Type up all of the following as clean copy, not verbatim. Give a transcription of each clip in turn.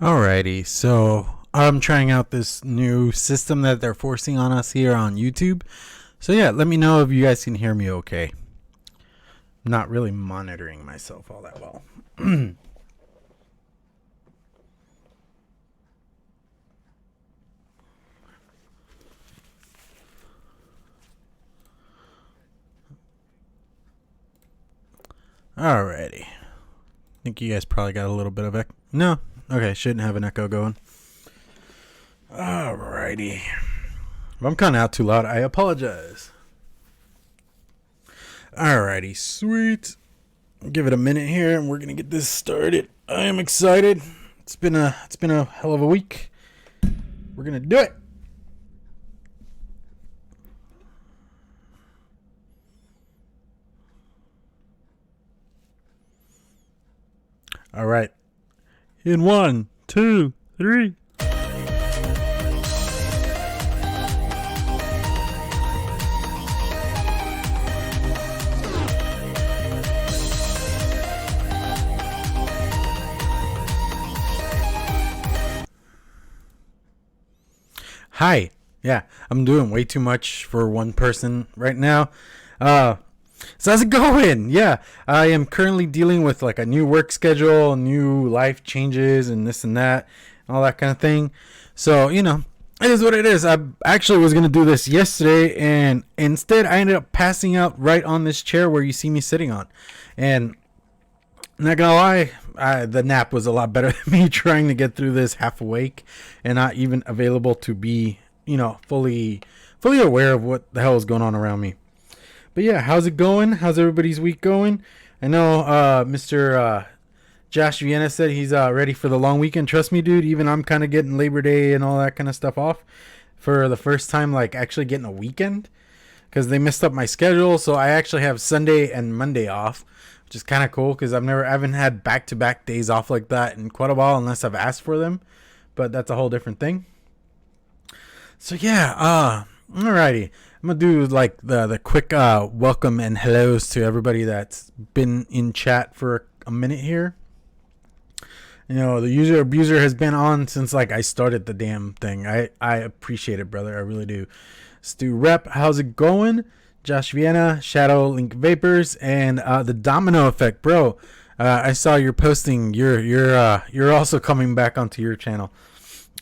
Alrighty, so I'm trying out this new system that they're forcing on us here on YouTube. So yeah, let me know if you guys can hear me okay. I'm not really monitoring myself all that well. Alrighty. I think you guys probably got a little bit of echo. No? Okay, shouldn't have an echo going. Alrighty. If I'm kind of out too loud, I apologize. Alrighty, sweet. Give it a minute here and we're gonna get this started. I am excited. It's been a hell of a week. We're gonna do it. All right. In 1, 2, 3. Hi. Yeah, I'm doing way too much for one person right now. So how's it going? Yeah, I am currently dealing with like a new work schedule, new life changes, and this and that, and all that kind of thing. So, it is what it is. I actually was going to do this yesterday, and instead I ended up passing out right on this chair where you see me sitting on. And not gonna lie, the nap was a lot better than me trying to get through this half awake and not even available to be, fully aware of what the hell is going on around me. But yeah, how's it going? How's everybody's week going? I know Mr. Josh Vienna said he's ready for the long weekend. Trust me, dude, even I'm kind of getting Labor Day and all that kind of stuff off for the first time, like actually getting a weekend, because they messed up my schedule. So I actually have Sunday and Monday off, which is kind of cool because I haven't had back-to-back days off like that in quite a while unless I've asked for them. But that's a whole different thing. So yeah, alrighty. I'm going to do like the quick welcome and hellos to everybody that's been in chat for a minute here. The user abuser has been on since like I started the damn thing. I appreciate it, brother. I really do. Stu Rep, how's it going? Josh Vienna, Shadow Link Vapors, and the Domino Effect, bro. I saw you're posting. You're also coming back onto your channel.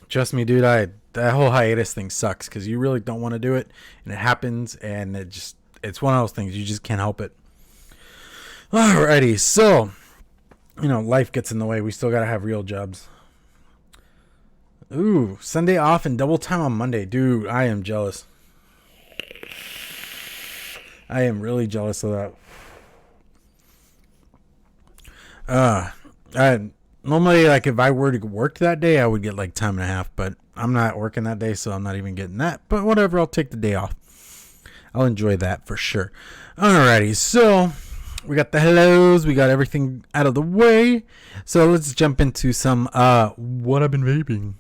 Trust me, dude. That whole hiatus thing sucks because you really don't want to do it, and it happens, and it's one of those things you just can't help it. Alrighty, so life gets in the way. We still gotta have real jobs. Ooh, Sunday off and double time on Monday, dude. I am jealous. I am really jealous of that. Normally, like, if I were to work that day, I would get like time and a half, but I'm not working that day, so I'm not even getting that. But whatever, I'll take the day off. I'll enjoy that for sure. Alrighty, so we got the hellos, we got everything out of the way. So let's jump into some what I've been vaping.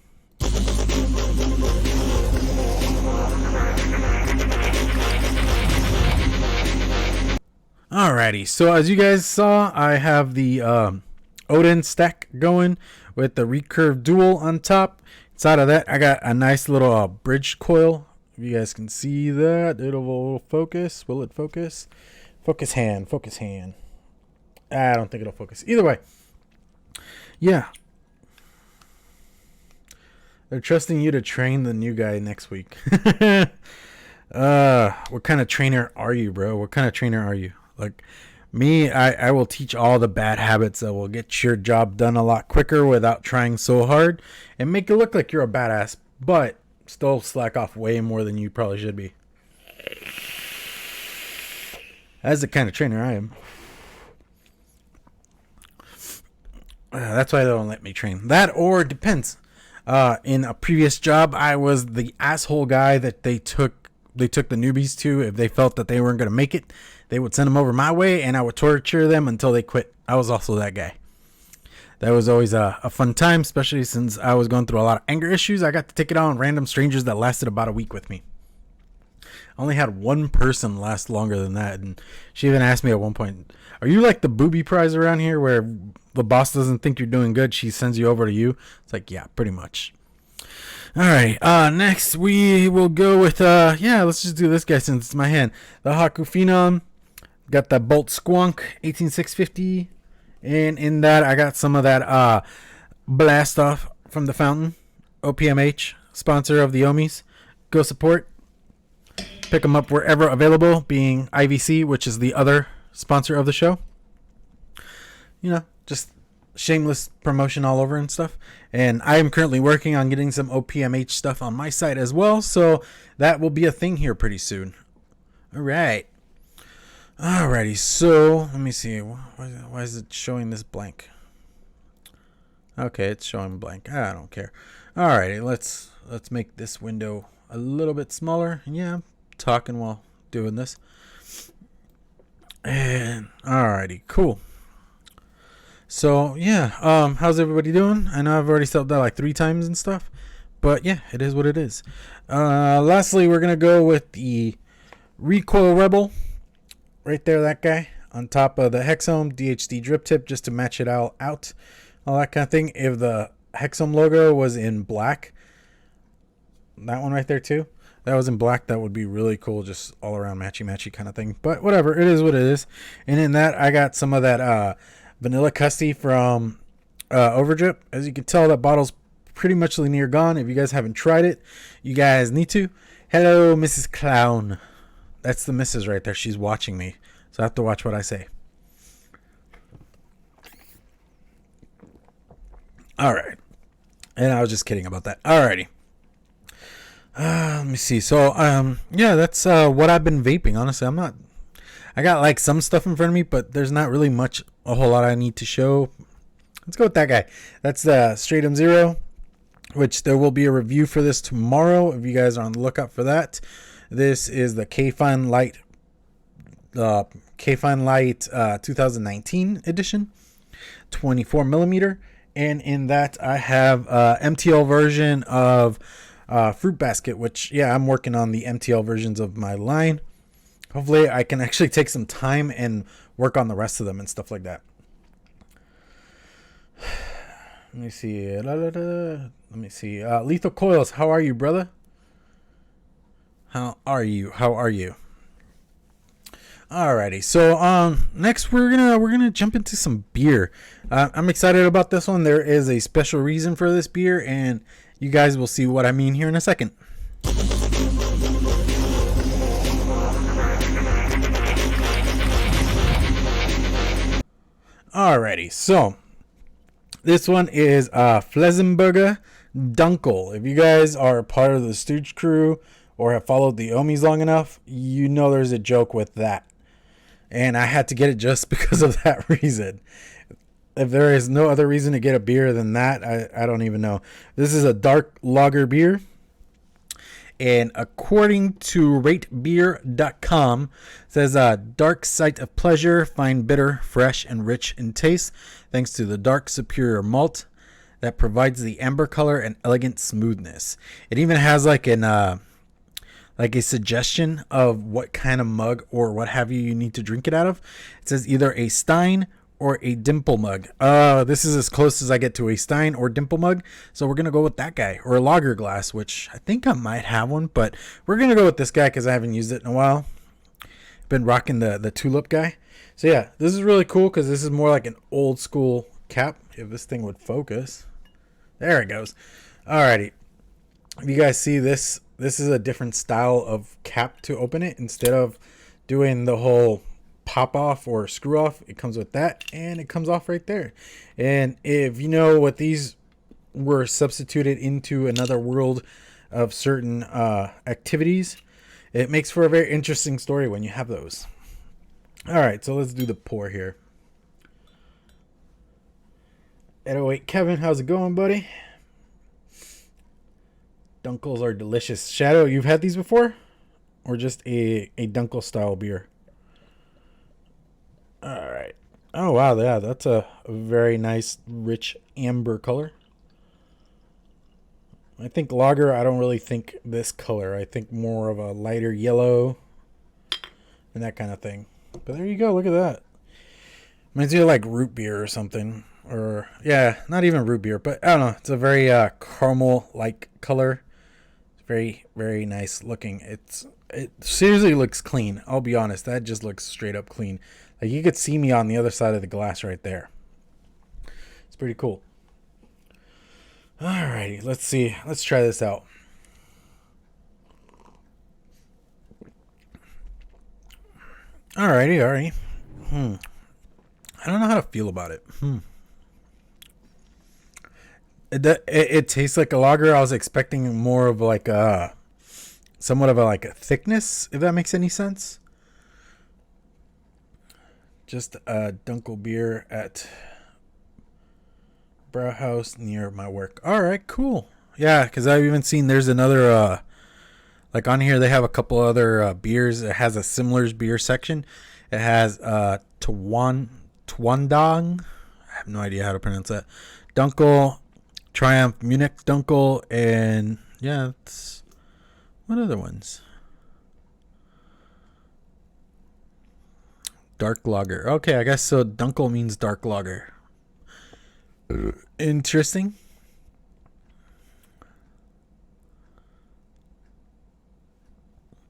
Alrighty, so as you guys saw, I have the Odin stack going with the recurve dual on top. Inside of that, I got a nice little bridge coil. If you guys can see that, it'll focus. Will it focus? Focus hand. I don't think it'll focus. Either way, yeah. They're trusting you to train the new guy next week. What kind of trainer are you, bro? What kind of trainer are you? Like me, I will teach all the bad habits that will get your job done a lot quicker without trying so hard and make it look like you're a badass, but still slack off way more than you probably should be. That's the kind of trainer I am. That's why they don't let me train. That or it depends. In a previous job, I was the asshole guy that they took the newbies to. If they felt that they weren't going to make it, they would send them over my way, and I would torture them until they quit. I was also that guy. That was always a fun time, especially since I was going through a lot of anger issues. I got to take it out on random strangers that lasted about a week with me. only had one person last longer than that, and she even asked me at one point, "Are you like the booby prize around here, where the boss doesn't think you're doing good, she sends you over to you?" It's like, yeah, pretty much. All right. Next we will go with let's just do this guy since it's my hand. The Haku Phenom. Got the Bolt Squonk 18650, and in that I got some of that blast off from the fountain. OPMH, sponsor of the Ohmies. Go support. Pick them up wherever available, being IVC, which is the other sponsor of the show. You know, just shameless promotion all over and stuff. And I am currently working on getting some OPMH stuff on my site as well, so that will be a thing here pretty soon. All right. Alrighty, so let me see. Why is it showing this blank? Okay, it's showing blank. I don't care. Alrighty, let's make this window a little bit smaller. Yeah, I'm talking while doing this. And alrighty, cool. So yeah, how's everybody doing? I know I've already said that like 3 times and stuff, but yeah, it is what it is. Lastly, we're gonna go with the Recoil Rebel. Right there, that guy on top of the Hexome DHD drip tip, just to match it all out, all that kind of thing. If the Hexome logo was in black, that one right there too, that was in black, that would be really cool, just all around matchy kind of thing. But whatever, it is what it is. And in that, I got some of that vanilla custody from Overdrip. As you can tell, that bottle's pretty much near gone. If you guys haven't tried it, you guys need to. Hello, Mrs. Clown. That's the missus right there. She's watching me, so I have to watch what I say. All right. And I was just kidding about that. Alrighty. Let me see. So, yeah, that's what I've been vaping. Honestly, I got like some stuff in front of me, but there's not really a whole lot I need to show. Let's go with that guy. That's the Stratum Zero, which there will be a review for this tomorrow if you guys are on the lookout for that. This is the K-Fine Light 2019 edition, 24 millimeter. And in that I have MTL version of Fruit Basket, which, yeah, I'm working on the MTL versions of my line. Hopefully I can actually take some time and work on the rest of them and stuff like that. Let me see. Lethal Coils, how are you, brother? How are you? Alrighty, so next we're gonna jump into some beer. I'm excited about this one. There is a special reason for this beer, and you guys will see what I mean here in a second. Alrighty, so this one is Flessenberger Dunkel. If you guys are part of the Stooge crew or have followed the Ohmies long enough, you know there's a joke with that. And I had to get it just because of that reason. If there is no other reason to get a beer than that, I don't even know. This is a dark lager beer. And according to ratebeer.com, it says dark sight of pleasure, find bitter, fresh, and rich in taste, thanks to the dark superior malt that provides the amber color and elegant smoothness. It even has like a suggestion of what kind of mug or what have you need to drink it out of. It says either a Stein or a Dimple mug. This is as close as I get to a Stein or Dimple mug, so we're gonna go with that guy, or a lager glass, which I think I might have one, but we're gonna go with this guy because I haven't used it in a while. Been rocking the tulip guy. So yeah, this is really cool because this is more like an old school cap. If this thing would focus, there it goes. Alrighty, if you guys see this. This is a different style of cap to open it. Instead of doing the whole pop off or screw off, it comes with that, and it comes off right there. And if you know what these were substituted into another world of certain activities, it makes for a very interesting story when you have those. All right, so let's do the pour here. 808 Kevin, how's it going, buddy? Dunkels are delicious. Shadow, you've had these before? Or just a Dunkel style beer? Alright. Oh, wow. Yeah, that's a very nice, rich amber color. I think lager, I don't really think this color. I think more of a lighter yellow and that kind of thing. But there you go. Look at that. Reminds me of like root beer or something. Or, yeah, not even root beer. But I don't know. It's a very caramel-like color. It's very, very nice looking. It seriously looks clean. I'll be honest. That just looks straight up clean. Like you could see me on the other side of the glass right there. It's pretty cool. Alrighty, let's see. Let's try this out. Alrighty. I don't know how to feel about it. It tastes like a lager. I was expecting more of like a somewhat of a like a thickness, if that makes any sense. Just a Dunkel beer at Brauhaus near my work. All right, cool. Yeah, because I've even seen there's another like on here they have a couple other beers. It has a similar beer section. It has Twandang. I have no idea how to pronounce that. Dunkel, Triumph Munich Dunkel, and yeah, it's what other ones? Dark lager. Okay, I guess so. Dunkel means dark lager. Interesting.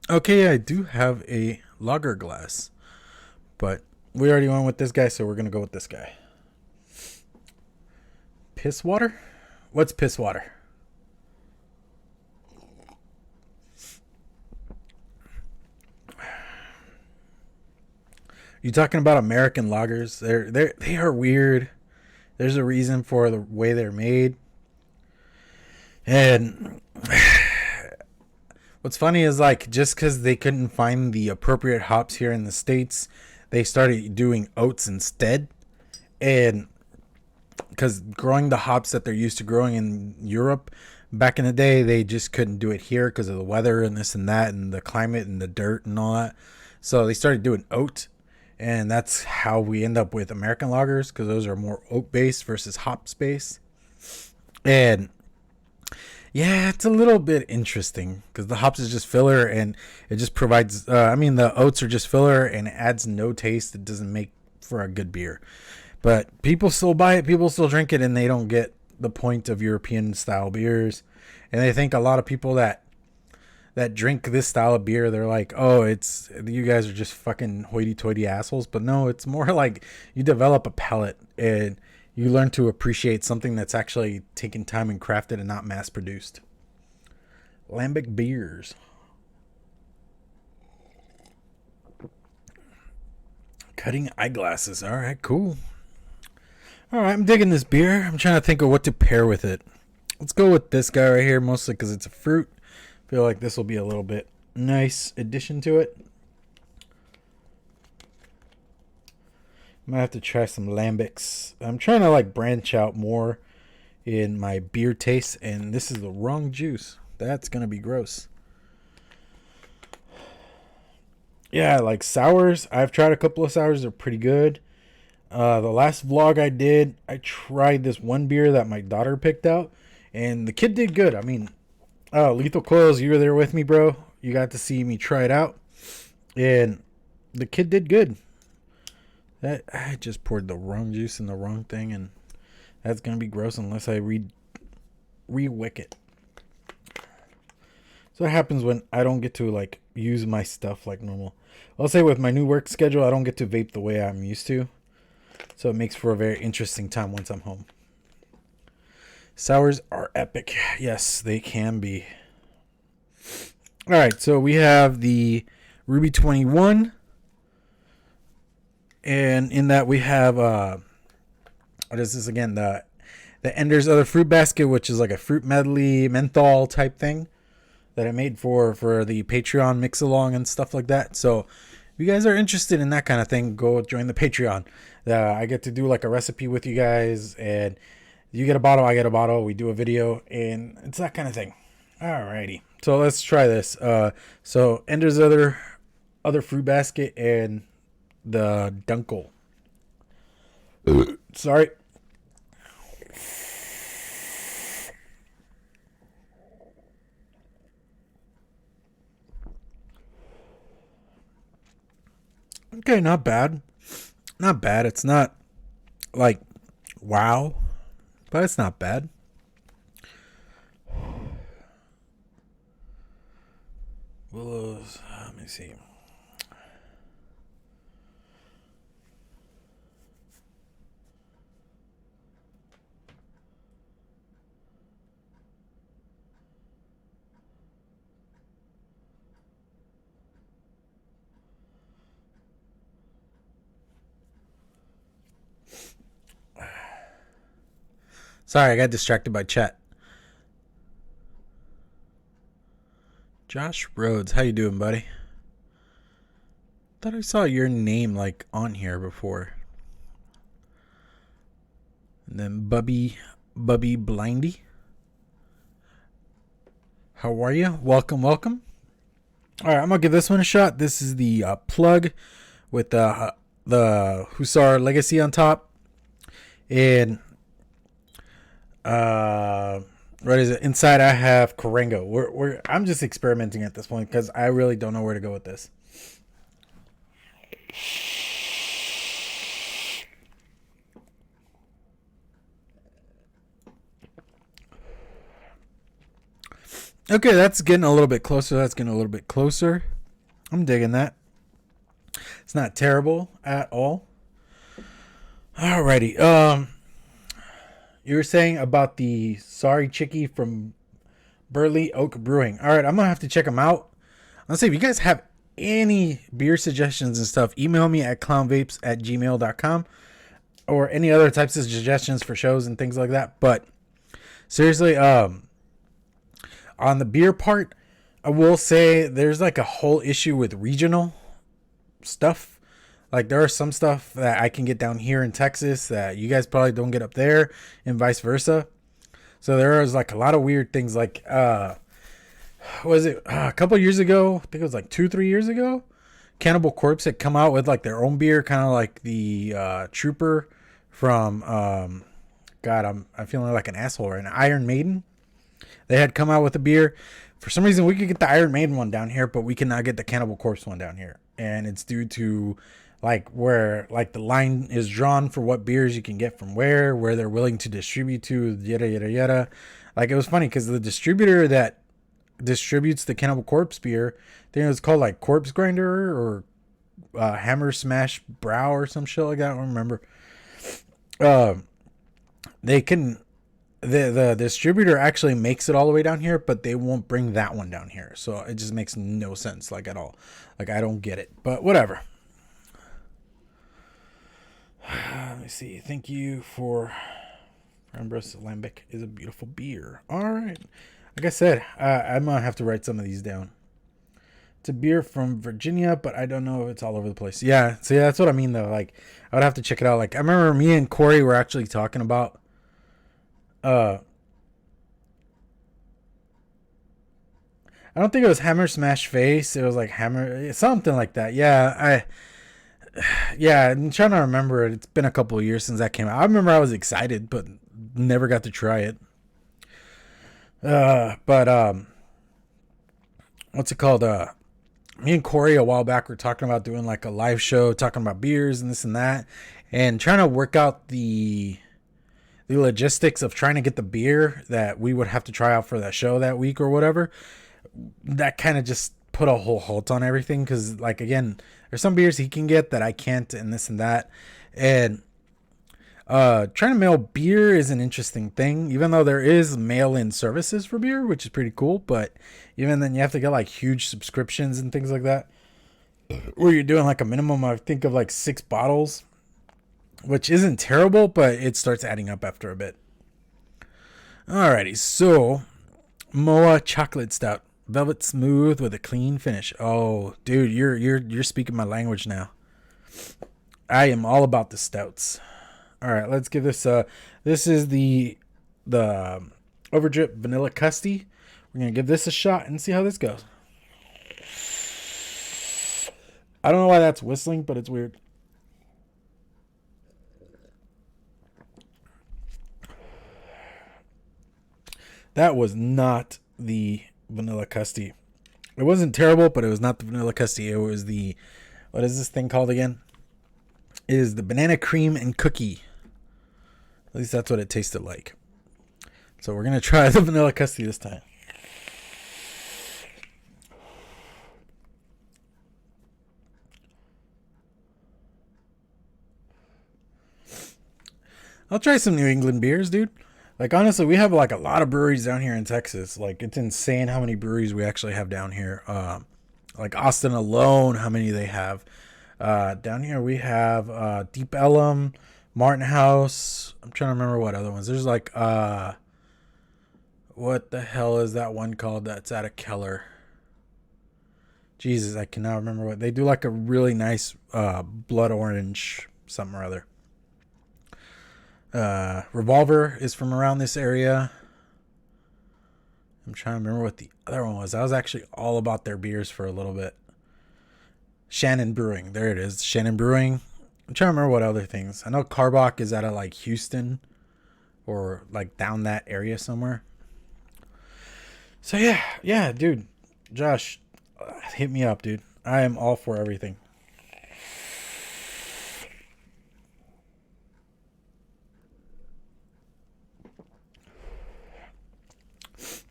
Okay, I do have a lager glass, but we already went with this guy, so we're gonna go with this guy. Piss water? What's piss water? You talking about American lagers? They are weird. There's a reason for the way they're made. And what's funny is like just because they couldn't find the appropriate hops here in the States, they started doing oats instead. And because growing the hops that they're used to growing in Europe back in the day, they just couldn't do it here because of the weather and this and that and the climate and the dirt and all that. So they started doing oat. And that's how we end up with American lagers, because those are more oat-based versus hops-based. And yeah, it's a little bit interesting because the hops is just filler and it just provides, the oats are just filler and it adds no taste. It doesn't make for a good beer. But people still buy it, people still drink it, and they don't get the point of European-style beers. And I think a lot of people that drink this style of beer, they're like, oh, it's you guys are just fucking hoity-toity assholes. But no, it's more like you develop a palate and you learn to appreciate something that's actually taken time and crafted and not mass-produced. Lambic beers. Cutting eyeglasses. All right, cool. All right, I'm digging this beer. I'm trying to think of what to pair with it. Let's go with this guy right here, mostly because it's a fruit. Feel like this will be a little bit nice addition to it. Might have to try some lambics. I'm trying to like branch out more in my beer taste, and this is the wrong juice. That's gonna be gross. Yeah, like sours. I've tried a couple of sours. They're pretty good. The last vlog I did, I tried this one beer that my daughter picked out, and the kid did good. I mean, Lethal Coils, you were there with me, bro. You got to see me try it out, and the kid did good. That I just poured the wrong juice in the wrong thing, and that's gonna be gross unless I re-wick it. So what happens when I don't get to like use my stuff like normal? I'll say with my new work schedule, I don't get to vape the way I'm used to, so it makes for a very interesting time once I'm home. Sours are epic. Yes, they can be. All right, so we have the Ruby 21. And in that we have, what is this again? The Ender's Other Fruit Basket, which is like a fruit medley, menthol type thing that I made for the Patreon mix-along and stuff like that. So if you guys are interested in that kind of thing, go join the Patreon. I get to do like a recipe with you guys, and you get a bottle, I get a bottle, we do a video, and it's that kind of thing. Alrighty. So let's try this. So Ender's Other Fruit Basket and the Dunkel. Sorry. okay. Not bad. Not bad. It's not like wow, but it's not bad. Willows. Let me see. Sorry, I got distracted by chat. Josh Rhodes, how you doing, buddy? Thought I saw your name like on here before. And then Bubby Blindy. How are you? Welcome. All right, I'm gonna give this one a shot. This is the plug with the Hussar Legacy on top, and what is it? Inside I have Korengo. I'm just experimenting at this point because I really don't know where to go with this. Okay, that's getting a little bit closer. I'm digging that. It's not terrible at all. Alrighty. You were saying about the Sorry Chickie from Burley Oak Brewing. All right, I'm going to have to check them out. Let's see if you guys have any beer suggestions and stuff. Email me at clownvapes@gmail.com or any other types of suggestions for shows and things like that. But seriously, on the beer part, I will say there's like a whole issue with regional stuff. Like there are some stuff that I can get down here in Texas that you guys probably don't get up there, and vice versa. So there is like a lot of weird things. Like was it a couple years ago? I think it was like 2-3 years ago. Cannibal Corpse had come out with like their own beer, kind of like the Trooper from God, I'm feeling like an asshole right now. Iron Maiden. They had come out with a beer. For some reason, we could get the Iron Maiden one down here, but we cannot get the Cannibal Corpse one down here, and it's due to like where like the line is drawn for what beers you can get from where they're willing to distribute to, yada. Like it was funny because the distributor that distributes the Cannibal Corpse beer, I think it was called like Corpse Grinder or Hammer Smash Brow or some shit like that. I don't remember. They can. The distributor actually makes it all the way down here, but they won't bring that one down here. So it just makes no sense, like at all. Like I don't get it, but whatever. Let me see. Thank you for Ambrose Lambic is a beautiful beer. All right. Like I said, I'm going to have to write some of these down. It's a beer from Virginia, but I don't know if it's all over the place. Yeah. So yeah, that's what I mean though. Like I would have to check it out. Like I remember me and Corey were actually talking about I don't think it was Hammer Smash Face. It was like Hammer, something like that. Yeah, I'm trying to remember it. It's been a couple of years since that came out. I remember I was excited, but never got to try it. But what's it called? Me and Corey a while back were talking about doing like a live show, talking about beers and this and that, and trying to work out the logistics of trying to get the beer that we would have to try out for that show that week or whatever. That kind of just put a whole halt on everything because, like, again, there's some beers he can get that I can't, and this and that. And trying to mail beer is an interesting thing, even though there is mail-in services for beer, which is pretty cool. But even then, you have to get like huge subscriptions and things like that, where you're doing like a minimum, I think, of like 6 bottles. Which isn't terrible, but it starts adding up after a bit. Alrighty, so Moa Chocolate Stout, velvet smooth with a clean finish. Oh, dude, you're speaking my language now. I am all about the stouts. All right, let's give this. This is the Overdrip Vanilla Custy. We're gonna give this a shot and see how this goes. I don't know why that's whistling, but it's weird. That was not the Vanilla Custy. It wasn't terrible, but it was not the Vanilla Custy. It was the What is this thing called again? It is the banana cream and cookie. At least that's what it tasted like. So we're going to try the vanilla custody this time. I'll try some New England beers, dude. Like, honestly, we have like a lot of breweries down here in Texas. Like, it's insane how many breweries we actually have down here. Like Austin alone, how many they have. Down here we have Deep Ellum, Martin House. I'm trying to remember what other ones. There's like what the hell is that one called that's out of Keller? Jesus, I cannot remember what they do. Like a really nice blood orange something or other. Revolver is from around this area. I'm trying to remember what the other one was. I was actually all about their beers for a little bit. Shannon Brewing. There it is. Shannon Brewing. I'm trying to remember what other things. I know Carbach is out of like Houston or like down that area somewhere. So yeah, dude. Josh, hit me up, dude. I am all for everything.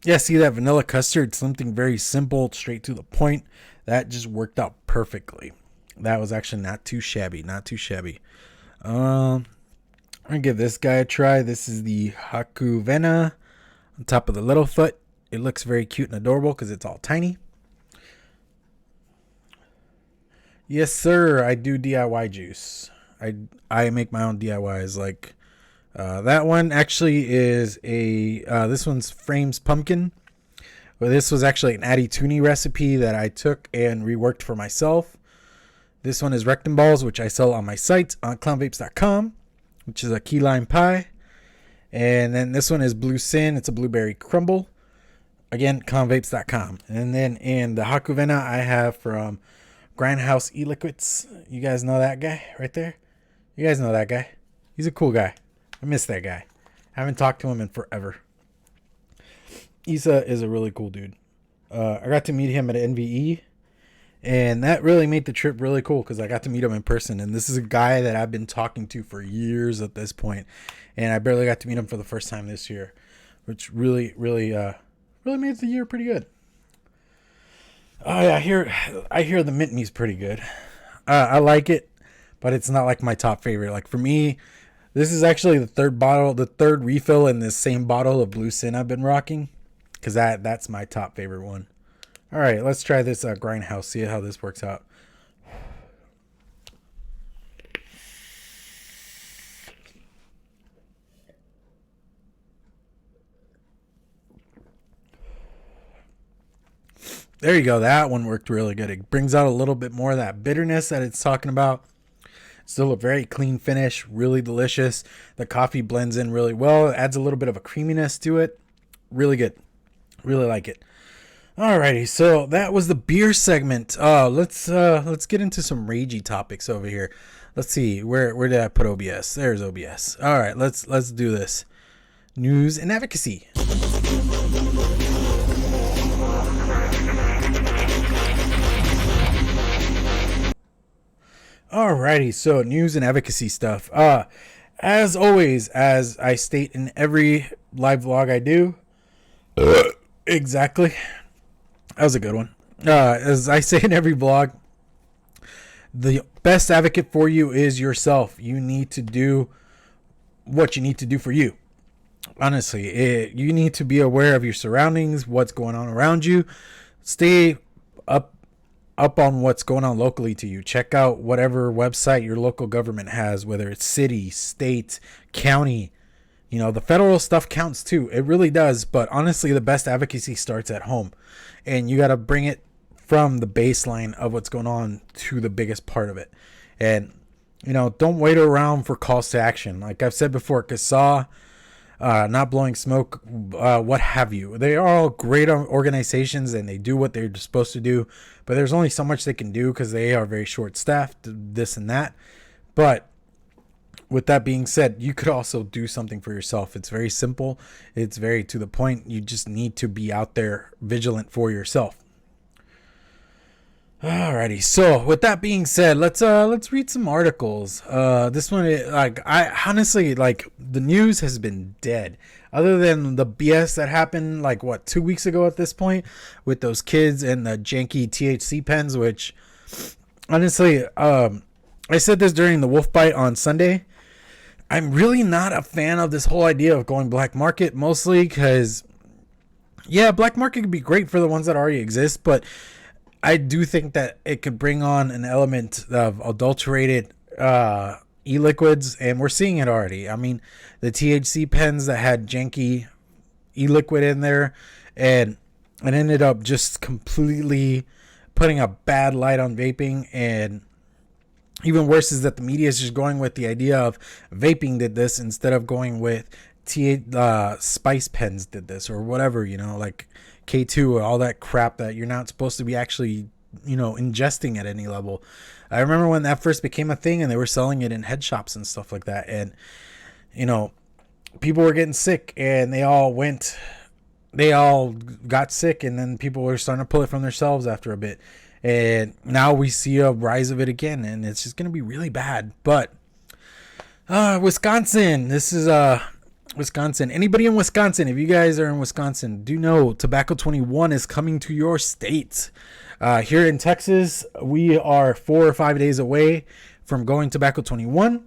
Yeah, see that vanilla custard, something very simple, straight to the point. That just worked out perfectly. That was actually not too shabby, not too shabby. I'm gonna give this guy a try. This is the Hakuvena on top of the little foot. It looks very cute and adorable because it's all tiny. Yes, sir. I do DIY juice. I make my own DIYs. Like that one actually is a this one's Frames Pumpkin. Well, this was actually an Addy Tooney recipe that I took and reworked for myself. This one is Rectum Balls, which I sell on my site on clownvapes.com, which is a key lime pie. And then this one is Blue Sin. It's a blueberry crumble. Again, clownvapes.com. And then in the Hakuvena, I have from Grindhouse E-Liquids. You guys know that guy right there? You guys know that guy. He's a cool guy. I miss that guy. I haven't talked to him in forever. Isa is a really cool dude. I got to meet him at NVE, and that really made the trip really cool because I got to meet him in person. And this is a guy that I've been talking to for years at this point, and I barely got to meet him for the first time this year, which really made the year pretty good. Oh yeah, I hear the mint me's pretty good. I like it, but it's not like my top favorite. Like for me, this is actually the third refill in this same bottle of Blue Sin I've been rocking. Because that's my top favorite one. All right, let's try this Grindhouse. See how this works out. There you go. That one worked really good. It brings out a little bit more of that bitterness that it's talking about. Still a very clean finish. Really delicious. The coffee blends in really well. It adds a little bit of a creaminess to it. Really good. Really like it. Alrighty, so that was the beer segment. Let's get into some ragey topics over here. Let's see, where did I put OBS? There's OBS. All right, let's do this. News and advocacy. Alrighty, so news and advocacy stuff. As always, as I state in every live vlog I do. Exactly. That was a good one. As I say in every vlog, the best advocate for you is yourself. You need to do what you need to do for you. Honestly, you need to be aware of your surroundings, what's going on around you. Stay up on what's going on locally to you. Check out whatever website your local government has, whether it's city, state, county. You know, the federal stuff counts too. It really does. But honestly, the best advocacy starts at home. And you got to bring it from the baseline of what's going on to the biggest part of it. And, you know, don't wait around for calls to action. Like I've said before, CASAW, Not Blowing Smoke, what have you. They are all great organizations and they do what they're supposed to do. But there's only so much they can do because they are very short-staffed, this and that. But with that being said, you could also do something for yourself. It's very simple. It's very to the point. You just need to be out there vigilant for yourself. Alrighty, so with that being said, let's read some articles. This one, I honestly, like, the news has been dead, other than the BS that happened like what 2 weeks ago at this point with those kids and the janky THC pens. Which honestly, I said this during the Wolf Bite on Sunday. I'm really not a fan of this whole idea of going black market, mostly because, yeah, black market could be great for the ones that already exist, but I do think that it could bring on an element of adulterated e-liquids, and we're seeing it already. I mean, the THC pens that had janky e-liquid in there, and it ended up just completely putting a bad light on vaping. And even worse is that the media is just going with the idea of vaping did this instead of going with spice pens did this or whatever, like K2 or all that crap that you're not supposed to be actually, ingesting at any level. I remember when that first became a thing and they were selling it in head shops and stuff like that. And, people were getting sick and they all got sick, and then people were starting to pull it from themselves after a bit. And now we see a rise of it again, and it's just going to be really bad. But Wisconsin, this is Wisconsin. Anybody in Wisconsin, if you guys are in Wisconsin, do know Tobacco 21 is coming to your state. Here in Texas, we are 4 or 5 days away from going Tobacco 21.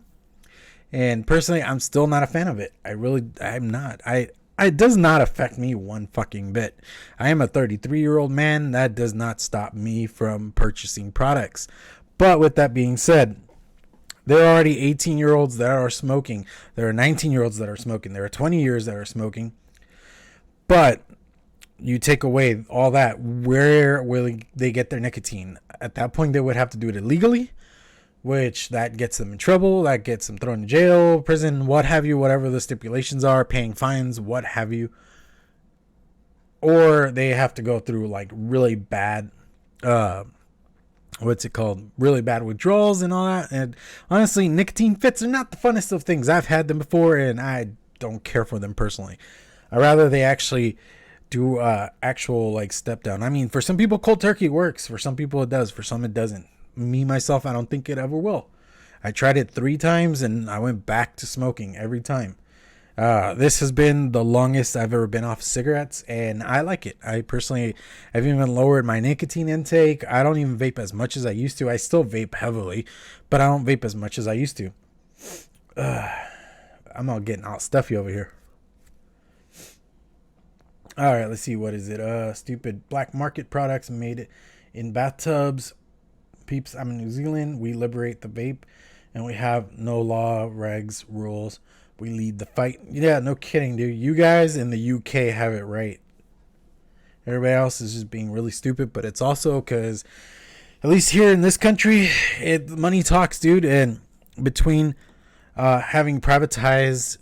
And personally, I'm still not a fan of it. I'm not. It does not affect me one fucking bit. I am a 33-year-old man. That does not stop me from purchasing products. But with that being said, there are already 18-year-olds that are smoking. There are 19-year-olds that are smoking. There are 20-years that are smoking. But you take away all that, where will they get their nicotine? At that point, they would have to do it illegally, which that gets them in trouble. That gets them thrown in jail, prison, what have you, whatever the stipulations are, paying fines, what have you. Or they have to go through like really bad, really bad withdrawals and all that. And honestly, nicotine fits are not the funnest of things. I've had them before and I don't care for them personally. I'd rather they actually do actual like step down. I mean, for some people cold turkey works, for some people it does, for some it doesn't. Me myself, I don't think it ever will. I tried it 3 times and I went back to smoking every time. This has been the longest I've ever been off cigarettes, and I like it. I personally have even lowered my nicotine intake. I don't even vape as much as I used to. I still vape heavily, but I don't vape as much as I used to. I'm all getting all stuffy over here. All right, let's see. What is it? Stupid black market products made in bathtubs. Peeps, I'm in New Zealand. We liberate the vape, and we have no law, regs, rules. We lead the fight. Yeah, no kidding, dude. You guys in the UK have it right. Everybody else is just being really stupid, but it's also because, at least here in this country, money talks, dude. And between having privatized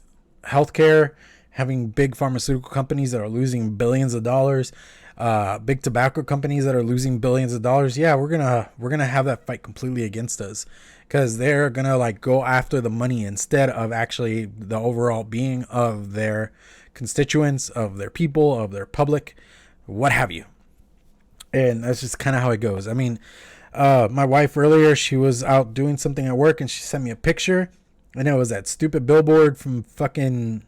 healthcare, having big pharmaceutical companies that are losing billions of dollars, big tobacco companies that are losing billions of dollars, yeah, we're gonna have that fight completely against us, because they're gonna like go after the money instead of actually the overall being of their constituents, of their people, of their public, what have you. And that's just kind of how it goes. I mean, my wife earlier, she was out doing something at work and she sent me a picture, and it was that stupid billboard from fucking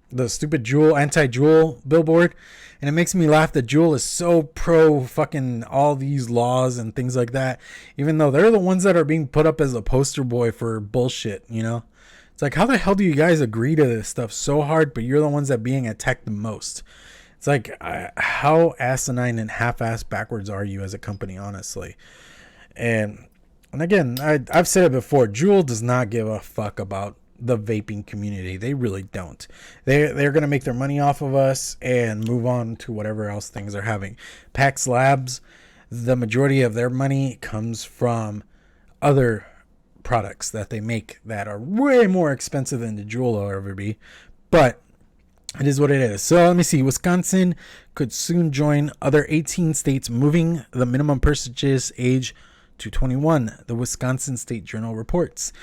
the stupid Juul, anti-Juul billboard. And it makes me laugh that Juul is so pro fucking all these laws and things like that, even though they're the ones that are being put up as a poster boy for bullshit, It's like, how the hell do you guys agree to this stuff so hard, but you're the ones that are being attacked the most? It's like, how asinine and half-assed backwards are you as a company, honestly? And again, I've said it before, Juul does not give a fuck about the vaping community. They really don't. They're going to make their money off of us and move on to whatever else things are having. Pax Labs, the majority of their money comes from other products that they make that are way more expensive than the Juul will ever be. But it is what it is. So let me see. Wisconsin could soon join other 18 states moving the minimum purchase age to 21. The Wisconsin State Journal reports.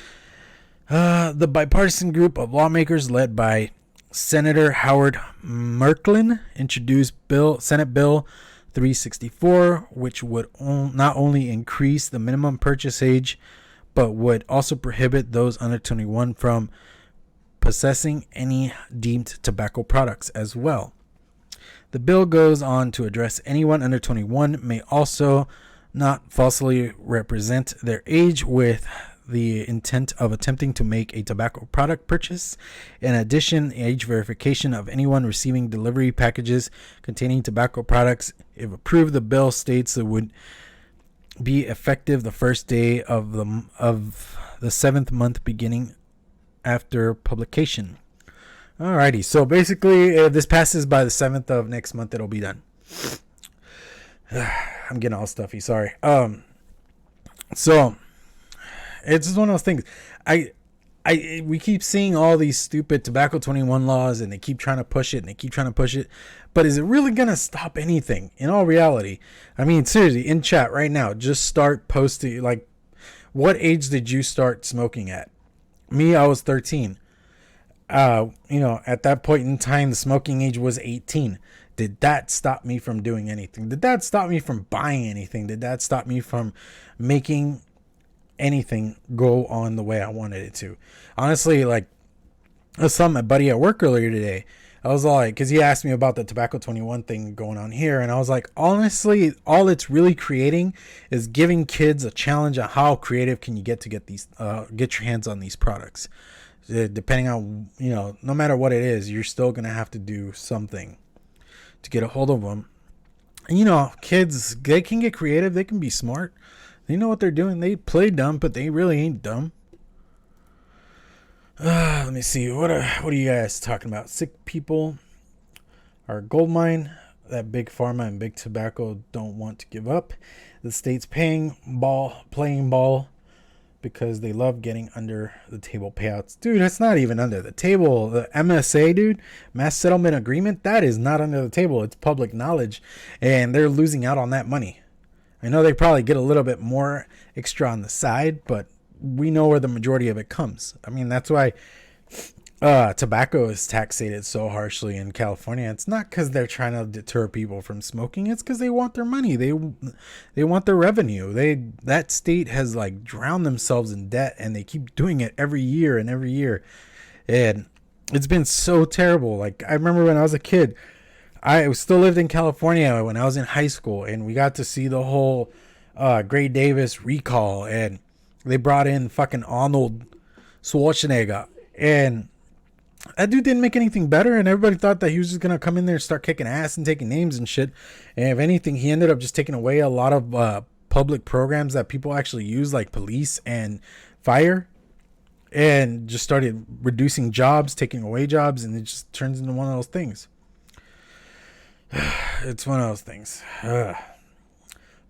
The bipartisan group of lawmakers led by Senator Howard Merklin introduced Senate Bill 364, which would not only increase the minimum purchase age, but would also prohibit those under 21 from possessing any deemed tobacco products as well. The bill goes on to address anyone under 21 may also not falsely represent their age with the intent of attempting to make a tobacco product purchase. In addition, age verification of anyone receiving delivery packages containing tobacco products, if approved, the bill states it would be effective the first day of the seventh month beginning after publication. Alrighty, so basically, if this passes by the 7th of next month, it'll be done. I'm getting all stuffy, sorry. So it's just one of those things. We keep seeing all these stupid tobacco 21 laws, and they keep trying to push it, but is it really gonna stop anything? In all reality, I mean, seriously, in chat right now, just start posting, like, what age did you start smoking at? Me, I was 13. At that point in time, the smoking age was 18. Did that stop me from doing anything? Did that stop me from buying anything? Did that stop me from making anything go on the way I wanted it to? Honestly, like, I saw my buddy at work earlier today. I was like, because he asked me about the tobacco 21 thing going on here, and I was like, honestly, all it's really creating is giving kids a challenge on how creative can you get these, get your hands on these products. Depending on, no matter what it is, you're still gonna have to do something to get a hold of them. And kids, they can get creative, they can be smart, they know what they're doing. They play dumb, but they really ain't dumb. Let me see. What are you guys talking about? Sick people. Our gold mine that big pharma and big tobacco don't want to give up. The state's playing ball because they love getting under the table payouts. Dude, that's not even under the table. The MSA, dude, mass settlement agreement, that is not under the table. It's public knowledge, and they're losing out on that money. I know they probably get a little bit more extra on the side, but we know where the majority of it comes. I mean, that's why tobacco is taxated so harshly in California. It's not because they're trying to deter people from smoking. It's because they want their money. They want their revenue. That state has like drowned themselves in debt, and they keep doing it every year and every year. And it's been so terrible. Like, I remember when I was a kid, I still lived in California when I was in high school, and we got to see the whole Gray Davis recall, and they brought in fucking Arnold Schwarzenegger, and that dude didn't make anything better, and everybody thought that he was just gonna come in there and start kicking ass and taking names and shit. And if anything, he ended up just taking away a lot of public programs that people actually use, like police and fire, and just started reducing jobs, taking away jobs, and it just turns into one of those things. It's one of those things.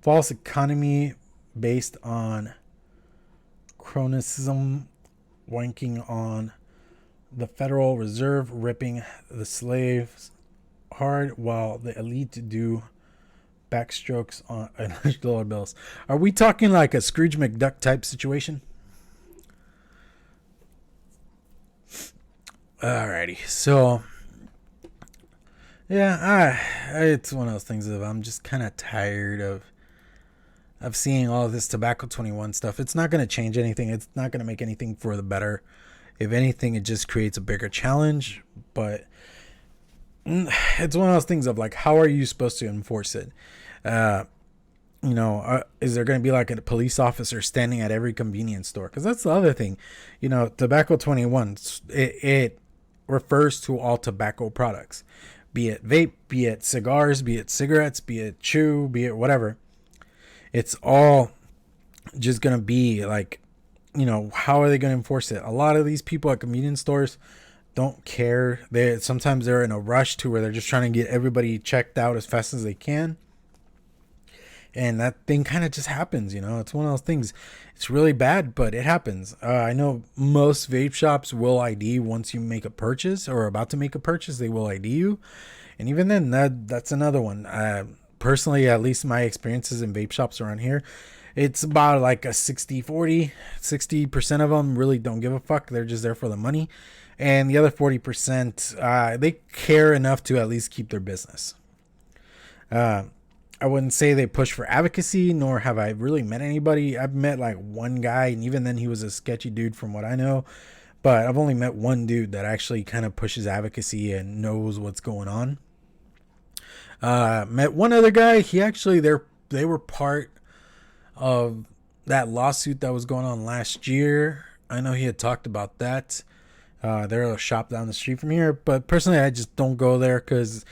False economy based on cronyism, wanking on the Federal Reserve, ripping the slaves hard while the elite do backstrokes on dollar bills. Are we talking like a Scrooge McDuck type situation? Alrighty, so yeah, it's one of those things that I'm just kind of tired of seeing all of this tobacco 21 stuff. It's not going to change anything. It's not going to make anything for the better. If anything, it just creates a bigger challenge. But it's one of those things of like, how are you supposed to enforce it? Is there going to be like a police officer standing at every convenience store? Because that's the other thing. Tobacco 21, it refers to all tobacco products. Be it vape, be it cigars, be it cigarettes, be it chew, be it whatever. It's all just going to be like, how are they going to enforce it? A lot of these people at convenience stores don't care. Sometimes they're in a rush to where they're just trying to get everybody checked out as fast as they can. And that thing kind of just happens, It's one of those things. It's really bad, but it happens. I know most vape shops will ID once you make a purchase or about to make a purchase. They will ID you. And even then, that's another one. Personally, at least my experiences in vape shops around here, it's about like a 60-40. 60% of them really don't give a fuck. They're just there for the money. And the other 40%, they care enough to at least keep their business. I I wouldn't say they push for advocacy, nor have I really met anybody. I've met like one guy, and even then he was a sketchy dude from what I know. But I've only met one dude that actually kind of pushes advocacy and knows what's going on. Met one other guy. He actually, they were part of that lawsuit that was going on last year. I know he had talked about that. They're a shop down the street from here, but personally, I just don't go there because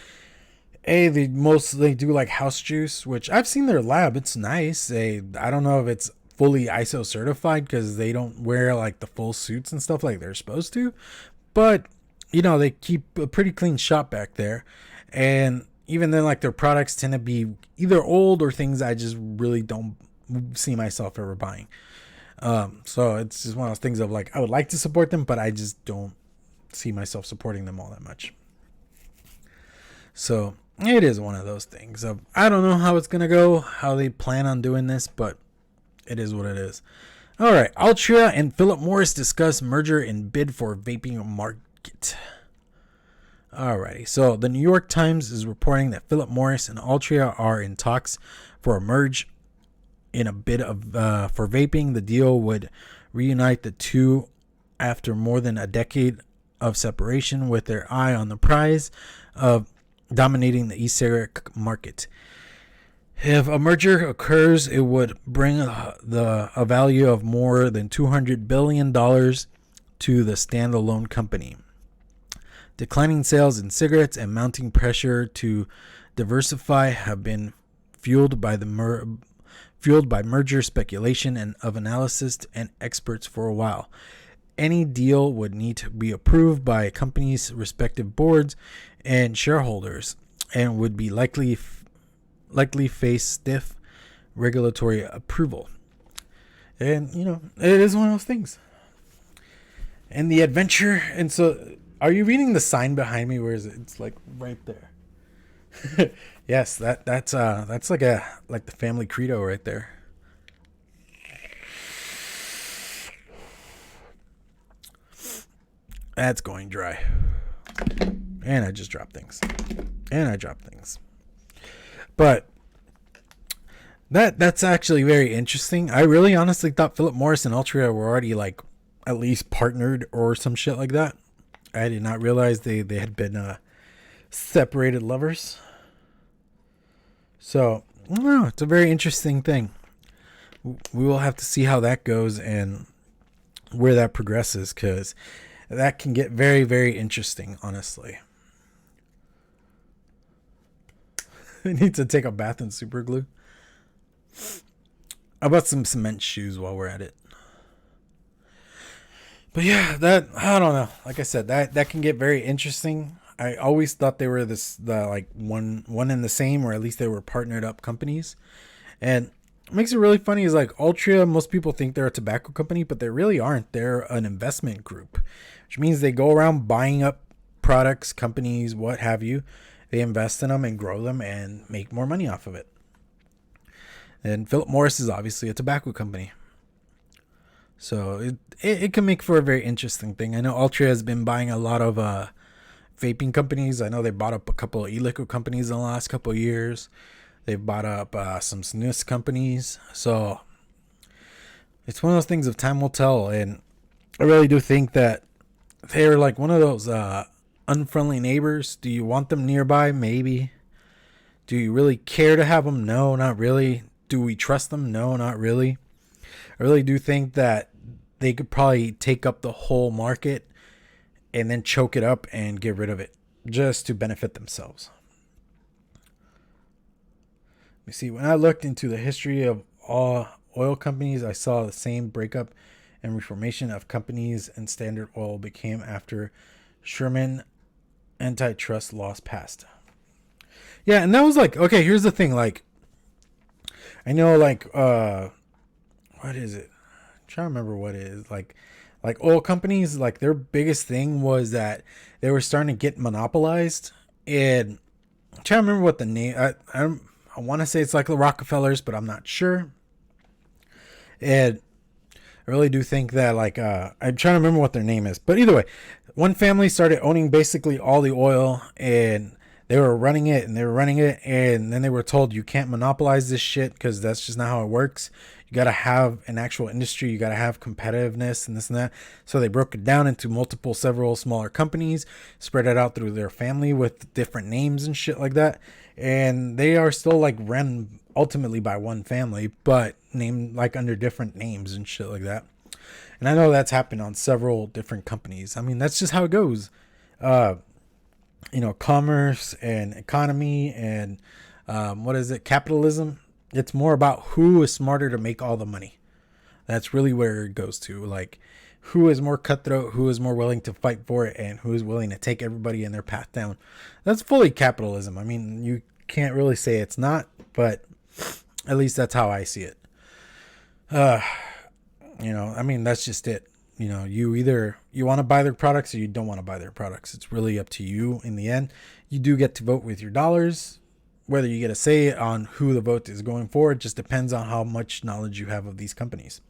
they do like house juice, which I've seen their lab. It's nice. I don't know if it's fully ISO certified because they don't wear like the full suits and stuff like they're supposed to, but they keep a pretty clean shop back there. And even then, like, their products tend to be either old or things I just really don't see myself ever buying. So it's just one of those things of like, I would like to support them, but I just don't see myself supporting them all that much. So it is one of those things of, I don't know how it's going to go, how they plan on doing this, but it is what it is. All right. Altria and Philip Morris discuss merger and bid for vaping market. Alrighty. So the New York Times is reporting that Philip Morris and Altria are in talks for a merge in a bid for vaping. The deal would reunite the two after more than a decade of separation, with their eye on the prize of dominating the e-cigarette market. If a merger occurs, it would bring a value of more than $200 billion to the standalone company. Declining sales in cigarettes and mounting pressure to diversify have been fueled by merger speculation and of analysts and experts for a while. Any deal would need to be approved by a company's respective boards and shareholders, and would be likely face stiff regulatory approval. And it is one of those things. And the adventure, and so, are you reading the sign behind me? Where is it? It's like right there. Yes, that's like the family credo right there. That's going dry. And I just dropped things. But that's actually very interesting. I really honestly thought Philip Morris and Altria were already like at least partnered or some shit like that. I did not realize they had been separated lovers. So, I don't know, it's a very interesting thing. We will have to see how that goes and where that progresses, because that can get very, very interesting, honestly. I need to take a bath in super glue. How about some cement shoes while we're at it? But yeah, I don't know. Like I said, that can get very interesting. I always thought they were the one and the same, or at least they were partnered up companies. And what makes it really funny is like Altria, most people think they're a tobacco company, but they really aren't. They're an investment group, which means they go around buying up products, companies, what have you. They invest in them and grow them and make more money off of it. And Philip Morris is obviously a tobacco company. So it can make for a very interesting thing. I know Altria has been buying a lot of vaping companies. I know they bought up a couple of e-liquid companies in the last couple of years. They've bought up some snus companies. So it's one of those things of time will tell. And I really do think that they're like one of those unfriendly neighbors. Do you want them nearby? Maybe. Do you really care to have them? No, not really. Do we trust them? No, not really. I really do think that they could probably take up the whole market and then choke it up and get rid of it just to benefit themselves. You see, when I looked into the history of all oil companies, I saw the same breakup and reformation of companies, and Standard Oil became after Sherman antitrust laws passed. Yeah, and that was like, okay, here's the thing, like, I know, like, what is it? I'm trying to remember what it is. Like oil companies, like their biggest thing was that they were starting to get monopolized. And I'm trying to remember what the name. I want to say it's like the Rockefellers, but I'm not sure. And I really do think that I'm trying to remember what their name is. But either way, one family started owning basically all the oil, and they were running it and and then they were told you can't monopolize this shit because that's just not how it works. You got to have an actual industry. You got to have competitiveness and this and that. So they broke it down into several smaller companies, spread it out through their family with different names and shit like that. And they are still like run ultimately by one family, but named like under different names and shit like that. And I know that's happened on several different companies. I mean, that's just how it goes. Commerce and economy and capitalism. It's more about who is smarter to make all the money. That's really where it goes to. Like, who is more cutthroat, who is more willing to fight for it, and who is willing to take everybody in their path down. That's fully capitalism. I mean, you can't really say it's not, but at least that's how I see it. I mean, that's just it. You either you want to buy their products or you don't want to buy their products. It's really up to you in the end. You do get to vote with your dollars. Whether you get a say on who the vote is going for, it just depends on how much knowledge you have of these companies.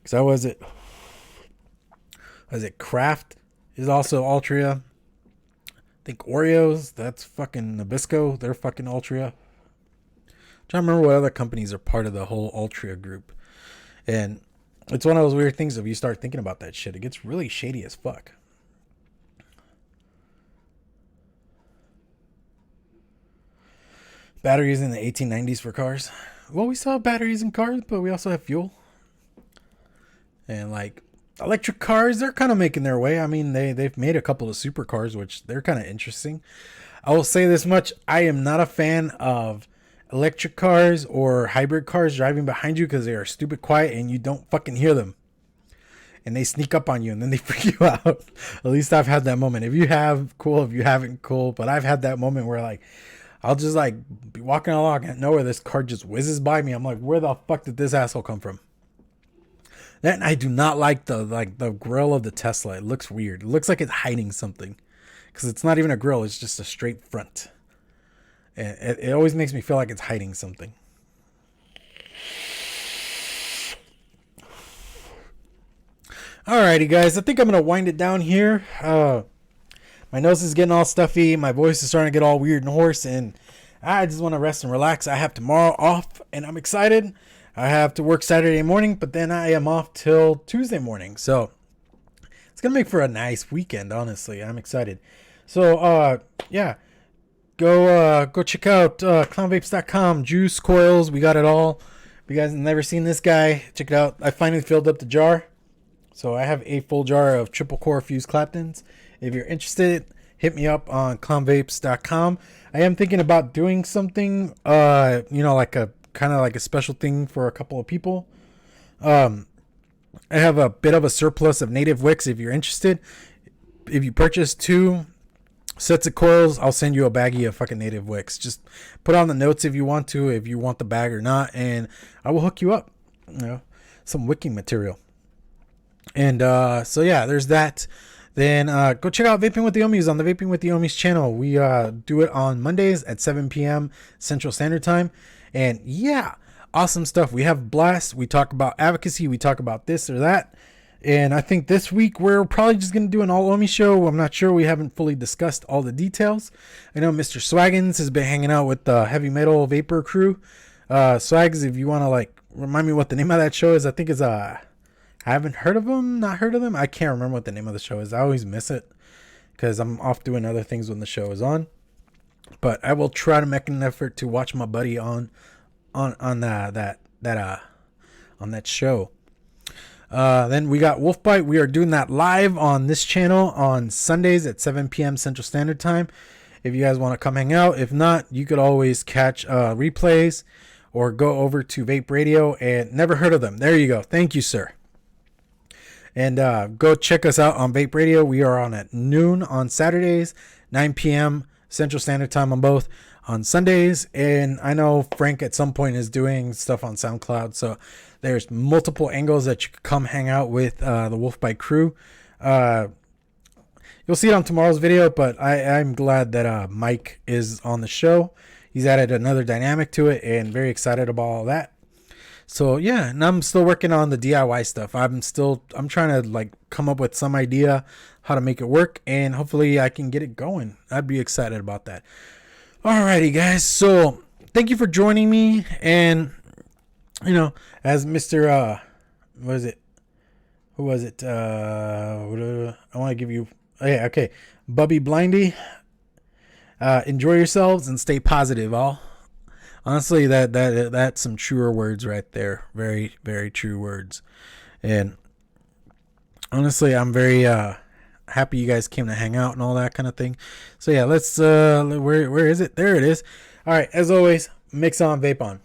So was it Kraft is also Altria. I think Oreos, that's fucking Nabisco. They're fucking Altria. I'm trying to remember what other companies are part of the whole Altria group. And it's one of those weird things if you start thinking about that shit. It gets really shady as fuck. Batteries in the 1890s for cars. Well, we still have batteries in cars, but we also have fuel. And like electric cars, they're kind of making their way. I mean, they've made a couple of supercars, which they're kind of interesting. I will say this much. I am not a fan of electric cars or hybrid cars driving behind you because they are stupid quiet and you don't fucking hear them. And they sneak up on you and then they freak you out. At least I've had that moment. If you have, cool. If you haven't, cool. But I've had that moment where like, I'll just like be walking along and nowhere this car just whizzes by me. I'm like, where the fuck did this asshole come from? Then I do not like the grill of the Tesla. It looks weird. It looks like it's hiding something because it's not even a grill. It's just a straight front. And it always makes me feel like it's hiding something. Alrighty, guys. I think I'm going to wind it down here. My nose is getting all stuffy. My voice is starting to get all weird and hoarse. And I just want to rest and relax. I have tomorrow off and I'm excited. I have to work Saturday morning, but then I am off till Tuesday morning. So it's going to make for a nice weekend, honestly. I'm excited. So, yeah. Go check out clownvapes.com. Juice, coils, we got it all. If you guys have never seen this guy, check it out. I finally filled up the jar. So I have a full jar of triple core fused Claptons. If you're interested, hit me up on clownvapes.com. I am thinking about doing something, like a kind of like a special thing for a couple of people. I have a bit of a surplus of native wicks. If you're interested, if you purchase 2 sets of coils, I'll send you a baggie of fucking native wicks. Just put on the notes if you want the bag or not, and I will hook you up. Some wicking material. And so yeah, there's that. Then go check out Vaping with the Ohmies on the Vaping with the Ohmies channel. We do it on Mondays at 7 p.m. Central Standard Time. And yeah, awesome stuff. We have blasts. We talk about advocacy. We talk about this or that. And I think this week we're probably just going to do an all Ohmies show. I'm not sure. We haven't fully discussed all the details. I know Mr. Swaggins has been hanging out with the Heavy Metal Vapor crew. Swags, if you want to like remind me what the name of that show is, I think it's I haven't heard of them, not heard of them. I can't remember what the name of the show is. I always miss it because I'm off doing other things when the show is on. But I will try to make an effort to watch my buddy on that show. Then we got Wolfbite. We are doing that live on this channel on Sundays at 7 p.m. Central Standard Time. If you guys want to come hang out, if not, you could always catch replays or go over to Vape Radio and never heard of them. There you go. Thank you, sir. And go check us out on Vape Radio. We are on at noon on Saturdays, 9 p.m. Central Standard Time on both on Sundays. And I know Frank at some point is doing stuff on SoundCloud. So there's multiple angles that you could come hang out with the Wolfbite crew. You'll see it on tomorrow's video, but I'm glad that Mike is on the show. He's added another dynamic to it and very excited about all that. So yeah, and I'm still working on the DIY stuff. I'm trying to like come up with some idea how to make it work, and hopefully I can get it going. I'd be excited about that. Alrighty, guys. So thank you for joining me, and as Mr. What is it? Who was it? I want to give you. Oh, yeah, okay. Bubby Blindy. Enjoy yourselves and stay positive, all. Honestly, that's some truer words right there. Very, very true words. And honestly, I'm very happy you guys came to hang out and all that kind of thing. So yeah, let's where is it? There it is. All right, as always, mix on, vape on.